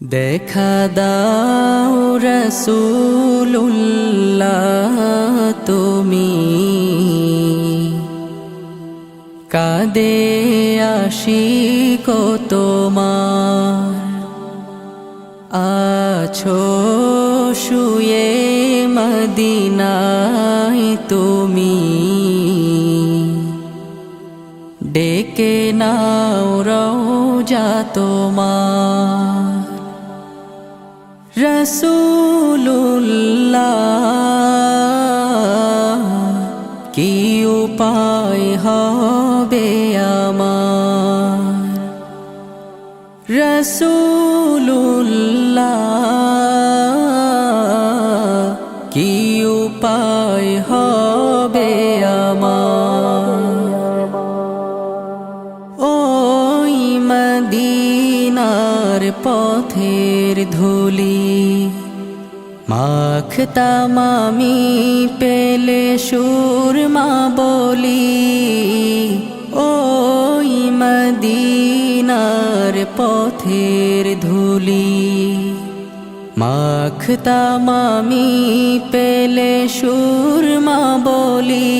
দেখা দাও রাসূলুল্লাহ তুমি কাঁদে আশিক তোমার আছো শুয়ে মদিনায় তুমি ডেকে নাও রওজা তোমার রাসূলুল্লাহ কি উপায় হবে আমার রাসূলুল্লাহ কি উপায় হবে আমার ওই মদিনার পথের ধুলি মাখতাম আমি পেলে সুরমা বলি ওই মদিনার পথের ধুলি মাখতাম আমি পেলে সুরমা বলি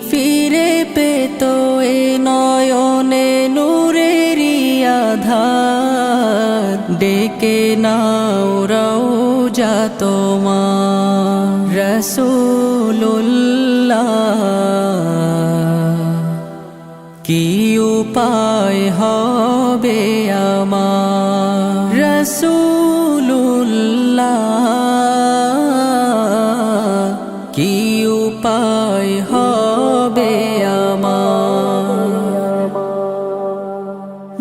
ফিরে পেত এ নয়নে নূরেরি আধার ডেকে নাও রওজা তোমার রাসূলুল্লাহ কি উপায় হবে আমার রাসূলুল্লাহ কি উপায় হবে আমার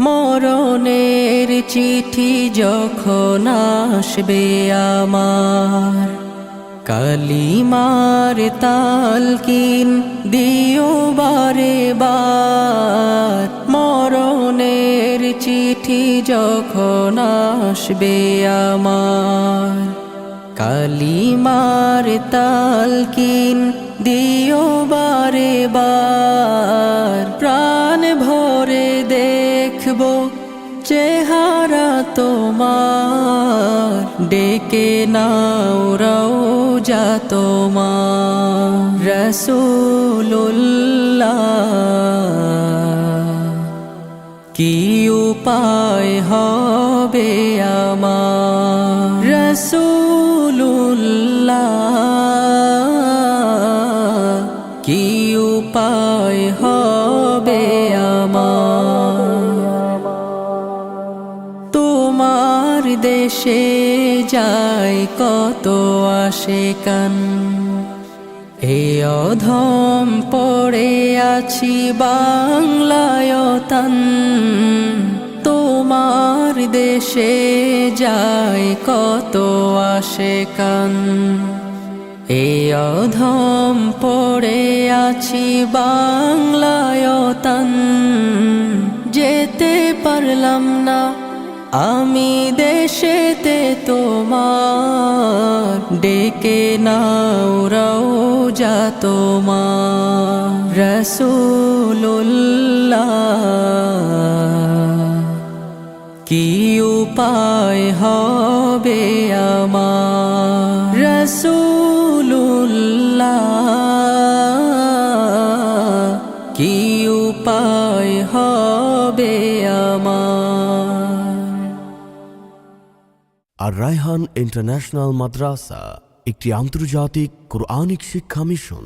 মরণের চিঠি যখন আসবে আমার কালিমার তালকিন দিও বারে বার মরণের চিঠি যখন আসবে আমার কালিমার তালকিন দিও বারে বার প্রাণ ভরে দেখব চেহারা তোমার ডেকে নাও রওজা তোমার রাসূলুল্লাহ কি উপায় হবে আমার রাসূলুল্লাহ কি উপায় হবে আমার তোমার দেশে যায় কত আশিকান এ অধম পড়ে আছি বাংলায় তান তোমার দেশে যায় কত আশিকান এ অধম পড়ে আছি বাংলায় তান যেতে পারলাম না আমি দেশেতে তোমার ডেকে নাও রওজা তোমার রাসূলুল্লাহ কি উপায় হবে আমার রাসূলুল্লাহ কি উপায় হবে আমার আর রায়হান ইন্টারন্যাশনাল মাদ্রাসা একটি আন্তর্জাতিক কোরআনিক শিক্ষা মিশন।